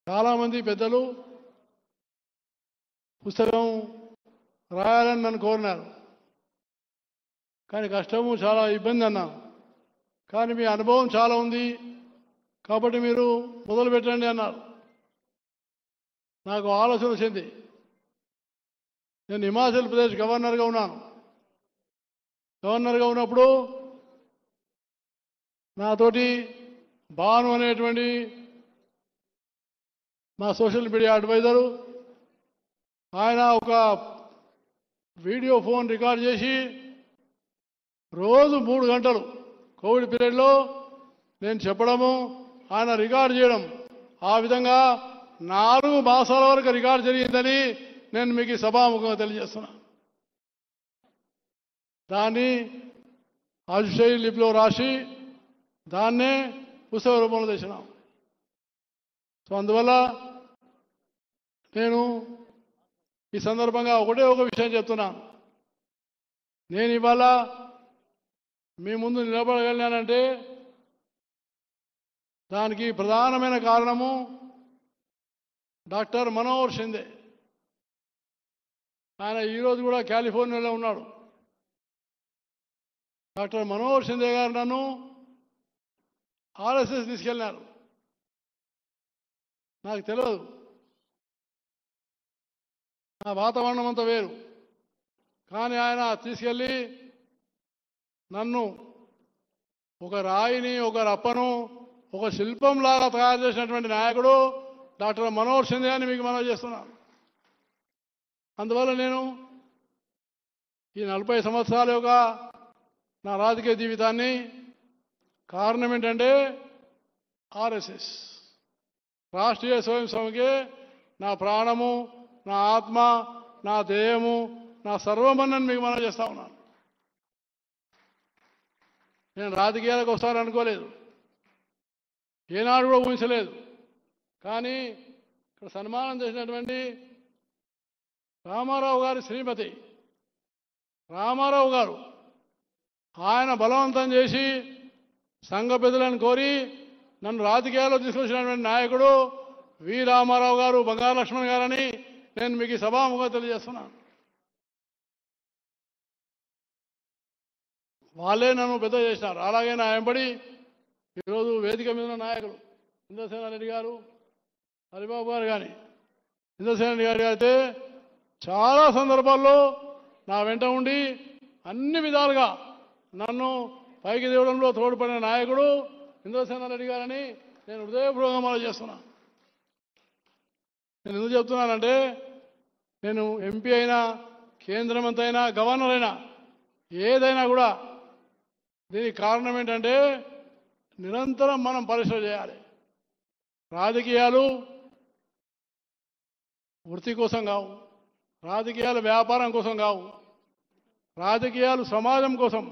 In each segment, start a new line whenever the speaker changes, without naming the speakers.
చాలామంది పెద్దలు పుస్తకం రాయాలని నన్ను కోరినారు. కానీ కష్టము చాలా ఇబ్బంది అన్నాను. కానీ మీ అనుభవం చాలా ఉంది కాబట్టి మీరు మొదలు పెట్టండి అన్నారు. నాకు ఆలోచన వచ్చింది. నేను హిమాచల్ ప్రదేశ్ గవర్నర్గా ఉన్నాను. గవర్నర్గా ఉన్నప్పుడు నాతోటి భాను అనేటువంటి మా సోషల్ మీడియా అడ్వైజరు ఆయన ఒక వీడియో ఫోన్ రికార్డ్ చేసి రోజు 3 గంటలు కోవిడ్ పీరియడ్లో నేను చెప్పడము ఆయన రికార్డ్ చేయడం, ఆ విధంగా 4 మాసాల వరకు రికార్డ్ జరిగిందని నేను మీకు సభాముఖంగా తెలియజేస్తున్నా. దాన్ని అజుషయి లిపిలో రాసి దాన్నే పుస్తక రూపంలో తెచ్చినాం. సో అందువల్ల నేను ఈ సందర్భంగా ఒకటే ఒక విషయం చెప్తున్నాను. నేను ఇవాళ మీ ముందు నిలబడగలిగానంటే దానికి ప్రధానమైన కారణము డాక్టర్ మనోహర్ షిందే. ఆయన ఈరోజు కూడా కాలిఫోర్నియాలో ఉన్నాడు. డాక్టర్ మనోహర్ షిందే గారు నన్ను ఆర్ఎస్ఎస్ తీసుకెళ్ళినారు. నాకు తెలియదు, నా వాతావరణం అంతా వేరు. కానీ ఆయన తీసుకెళ్ళి నన్ను ఒక రాయిని, ఒక రప్పను, ఒక శిల్పంలాగా తయారు చేసినటువంటి నాయకుడు డాక్టర్ మనోహర్ షిందే అని మీకు మనవి చేస్తున్నాను. అందువల్ల నేను ఈ 40 సంవత్సరాల యొక్క నా రాజకీయ జీవితాన్ని కారణం ఏంటంటే ఆర్ఎస్ఎస్, రాష్ట్రీయ స్వయం సేవకే నా ప్రాణము, నా ఆత్మ, నా దేహము, నా సర్వమన్నని మీకు మనవి చేస్తా ఉన్నాను. నేను రాజకీయాలకు వస్తానని అనుకోలేదు, ఏనాడు కూడా ఊహించలేదు. కానీ ఇక్కడ సన్మానం చేసినటువంటి రామారావు గారి శ్రీమతి రామారావు గారు ఆయన బలవంతం చేసి సంఘ పెద్దలను కోరి నన్ను రాజకీయాల్లో తీసుకొచ్చినటువంటి నాయకుడు వి రామారావు గారు, బంగారు లక్ష్మణ్ గారని నేను మీకు సభాముఖంగా తెలియజేస్తున్నాను. వాళ్ళే నన్ను పెద్ద చేసినారు. అలాగే నా వెంబడి ఈరోజు వేదిక మీద ఉన్న నాయకులు ఇంద్రసేనారెడ్డి గారు, హరిబాబు గారు కానీ, ఇంద్రసేనారెడ్డి గారు అయితే చాలా సందర్భాల్లో నా వెంట ఉండి అన్ని విధాలుగా నన్ను పైకి తేవడంలో తోడ్పడిన నాయకుడు ఇంద్రసేనారెడ్డి గారని నేను హృదయపూర్వకంగా మనం చేస్తున్నాను. నేను ఎందుకు చెప్తున్నానంటే నేను ఎంపీ అయినా, కేంద్ర మంత్రి అయినా, గవర్నర్ అయినా, ఏదైనా కూడా దీనికి కారణం ఏంటంటే నిరంతరం మనం పరిశ్రమ చేయాలి. రాజకీయాలు వృత్తి కోసం కావు, రాజకీయాలు వ్యాపారం కోసం కావు, రాజకీయాలు సమాజం కోసం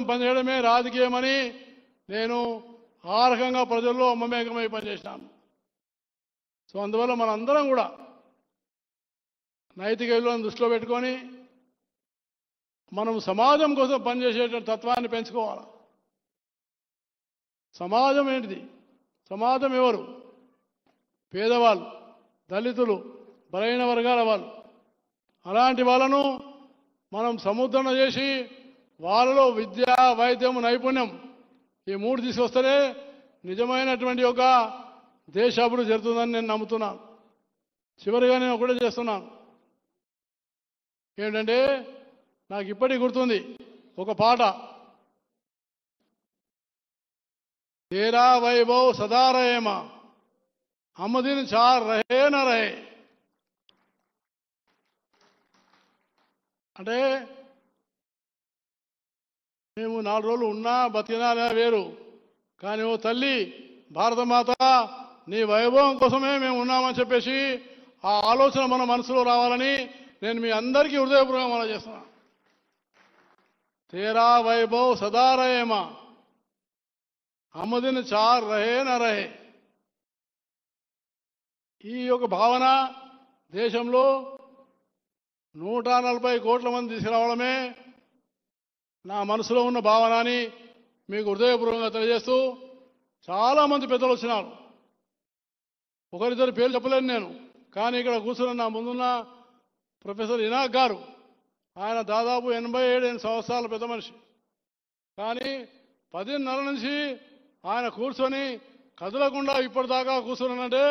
పనిచేయడమే రాజకీయమని నేను ఆ రకంగా ప్రజల్లో మమేకమై పనిచేసినాను. సో అందువల్ల మనందరం కూడా నైతిక విలువలను దృష్టిలో పెట్టుకొని మనం సమాజం కోసం పనిచేసేటువంటి తత్వాన్ని పెంచుకోవాలి. సమాజం ఏంటిది? సమాజం ఎవరు? పేదవాళ్ళు, దళితులు, బలహీన వర్గాల వాళ్ళు. అలాంటి వాళ్ళను మనం సముద్రణ చేసి వాళ్ళలో విద్య, వైద్యం, నైపుణ్యం ఈ 3 తీసుకొస్తేనే నిజమైనటువంటి ఒక దేశ అభివృద్ధి జరుగుతుందని నేను నమ్ముతున్నాను. చివరిగా నేను ఒకటే చేస్తున్నాను ఏంటంటే నాకు ఇప్పటికి గుర్తుంది ఒక పాట, తేరా వైభవ్ సదా రహేమా అమ్మదిన్ చార్ రహే న రహే. అంటే మేము 4 రోజులు ఉన్నా బతికినా వేరు, కానీ ఓ తల్లి భారతమాత నీ వైభవం కోసమే మేము ఉన్నామని చెప్పేసి ఆ ఆలోచన మన మనసులో రావాలని నేను మీ అందరికీ హృదయపూర్వకంగా మనం చేస్తున్నాను. తేరా వైభవ్ సదా రహేమా అమ్మదిన్ చార్ రహే న రహే. ఈ యొక్క భావన దేశంలో 140 కోట్ల మంది తీసుకురావడమే నా మనసులో ఉన్న భావనని మీకు హృదయపూర్వకంగా తెలియజేస్తూ చాలామంది పెద్దలు వచ్చినారు. ఒకరిద్దరు పేర్లు చెప్పలేను నేను, కానీ ఇక్కడ కూర్చున్న నా ముందున్న ప్రొఫెసర్ ఇనాక్ గారు, ఆయన దాదాపు 87 సంవత్సరాల పెద్ద మనిషి. కానీ 10:30 నుంచి ఆయన కూర్చొని కదలకుండా ఇప్పటిదాకా కూర్చున్నానంటే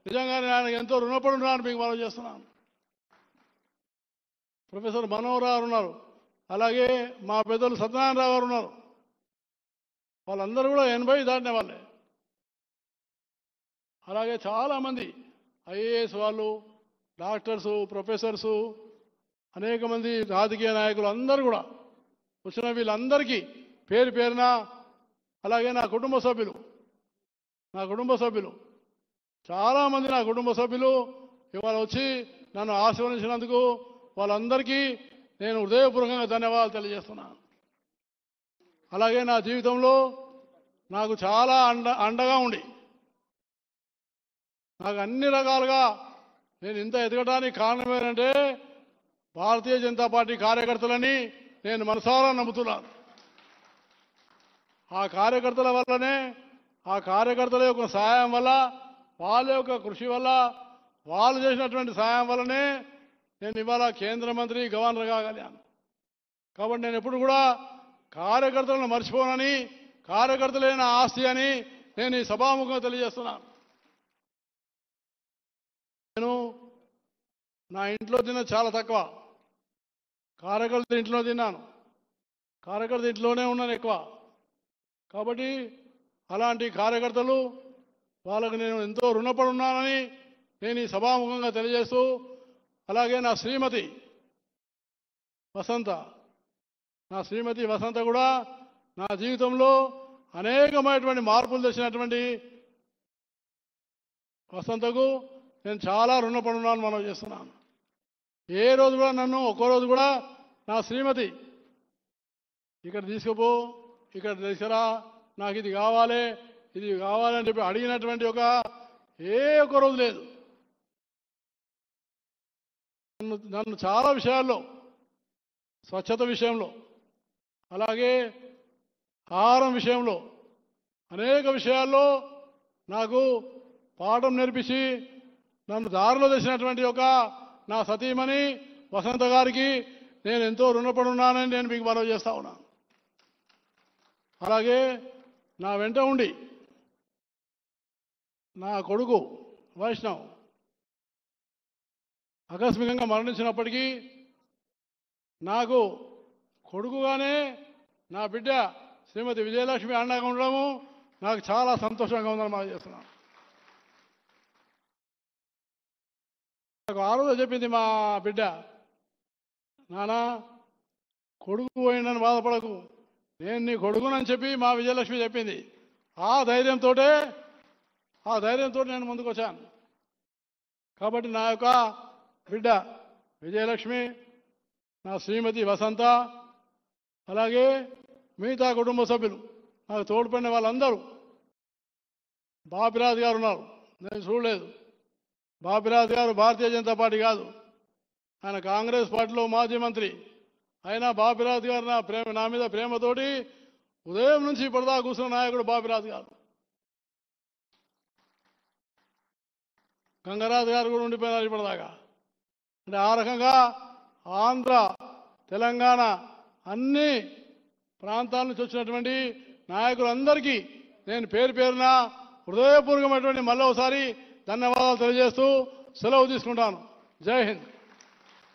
నిజంగానే ఆయన ఎంతో రుణపడి ఉన్నాను మీకు మనం చేస్తున్నాను. ప్రొఫెసర్ మనోహర్ గారు ఉన్నారు, అలాగే మా పెద్దలు సత్యనారాయణరావు గారు ఉన్నారు. వాళ్ళందరూ కూడా 80 దాటిన వాళ్ళే. అలాగే చాలామంది ఐఏఎస్ వాళ్ళు, డాక్టర్సు, ప్రొఫెసర్సు, అనేక మంది రాజకీయ నాయకులు అందరూ కూడా వచ్చిన వీళ్ళందరికీ పేరు పేరున, అలాగే నా కుటుంబ సభ్యులు చాలామంది నా కుటుంబ సభ్యులు ఇవాళ వచ్చి నన్ను ఆశీర్వదించినందుకు వాళ్ళందరికీ నేను హృదయపూర్వకంగా ధన్యవాదాలు తెలియజేస్తున్నాను. అలాగే నా జీవితంలో నాకు చాలా అండగా ఉండి నాకు అన్ని రకాలుగా నేను ఇంత ఎదగడానికి కారణం ఏంటంటే భారతీయ జనతా పార్టీ కార్యకర్తలని నేను మనసారా నమ్ముతున్నాను. ఆ కార్యకర్తల వల్లనే, ఆ కార్యకర్తల యొక్క సహాయం వల్ల, వాళ్ళ యొక్క కృషి వల్ల, వాళ్ళు చేసినటువంటి సహాయం వల్లనే నేను ఇవాళ కేంద్ర మంత్రి, గవర్నర్ కాగలిగాను. కాబట్టి నేను ఎప్పుడు కూడా కార్యకర్తలను మర్చిపోనని, కార్యకర్తలే నా ఆస్తి అని నేను ఈ సభాముఖంగా తెలియజేస్తున్నాను. నేను నా ఇంట్లో తిన్న చాలా తక్కువ, కార్యకర్త ఇంట్లో తిన్నాను, కార్యకర్త ఇంట్లోనే ఉన్నాను ఎక్కువ. కాబట్టి అలాంటి కార్యకర్తలు వాళ్ళకు నేను ఎంతో రుణపడి ఉన్నానని నేను ఈ సభాముఖంగా తెలియజేస్తూ, అలాగే నా శ్రీమతి వసంత కూడా నా జీవితంలో అనేకమైనటువంటి మార్పులు తెచ్చినటువంటి వసంతకు నేను చాలా రుణపడి ఉన్నాను మనం చేస్తున్నాను. ఏ రోజు కూడా నన్ను ఒక్కరోజు కూడా నా శ్రీమతి ఇక్కడ తీసుకుపో, ఇక్కడ తీసుకురా, నాకు ఇది కావాలని చెప్పి అడిగినటువంటి ఒక్క రోజు లేదు. నన్ను చాలా విషయాల్లో, స్వచ్ఛత విషయంలో, అలాగే ఆహారం విషయంలో, అనేక విషయాల్లో నాకు పాఠం నేర్పించి నన్ను దారిలో తెచ్చినటువంటి నా సతీమణి వసంత గారికి నేను ఎంతో రుణపడి ఉన్నానని నేను మీకు మనవి చేస్తా ఉన్నాను. అలాగే నా వెంట ఉండి నా కొడుకు వైష్ణవ్ ఆకస్మికంగా మరణించినప్పటికీ నాకు కొడుకుగానే నా బిడ్డ శ్రీమతి విజయలక్ష్మి అండగా ఉండడము నాకు చాలా సంతోషంగా ఉందని మనం చేస్తున్నాను. నాకు ఆ రోజు చెప్పింది మా బిడ్డ, నానా కొడుకు పోయిందని బాధపడకు, నేను నీ కొడుకునని చెప్పి మా విజయలక్ష్మి చెప్పింది. ఆ ధైర్యంతో నేను ముందుకు వచ్చాను. కాబట్టి నా యొక్క బిడ్డ విజయలక్ష్మి, నా శ్రీమతి వసంత, అలాగే మిగతా కుటుంబ సభ్యులు, నాకు తోడ్పడిన వాళ్ళందరూ, బాపిరాజు గారు ఉన్నారు, నేను చూడలేదు. బాపిరాజు గారు భారతీయ జనతా పార్టీ కాదు, ఆయన కాంగ్రెస్ పార్టీలో మాజీ మంత్రి. అయినా బాపిరాజు గారు నా మీద ప్రేమతోటి ఉదయం నుంచి ఇప్పటిదాకా కూర్చున్న నాయకుడు బాపిరాజు గారు. గంగరాజు గారు కూడా ఉండిపోయినారు ఇప్పటిదాకా. అంటే ఆ రకంగా ఆంధ్ర, తెలంగాణ అన్ని ప్రాంతాల నుంచి వచ్చినటువంటి నాయకులందరికీ నేను పేరు పేరున హృదయపూర్వకమైనటువంటి మళ్ళీ ఒకసారి ధన్యవాదాలు తెలియజేస్తూ సెలవు తీసుకుంటాను. జై హింద్.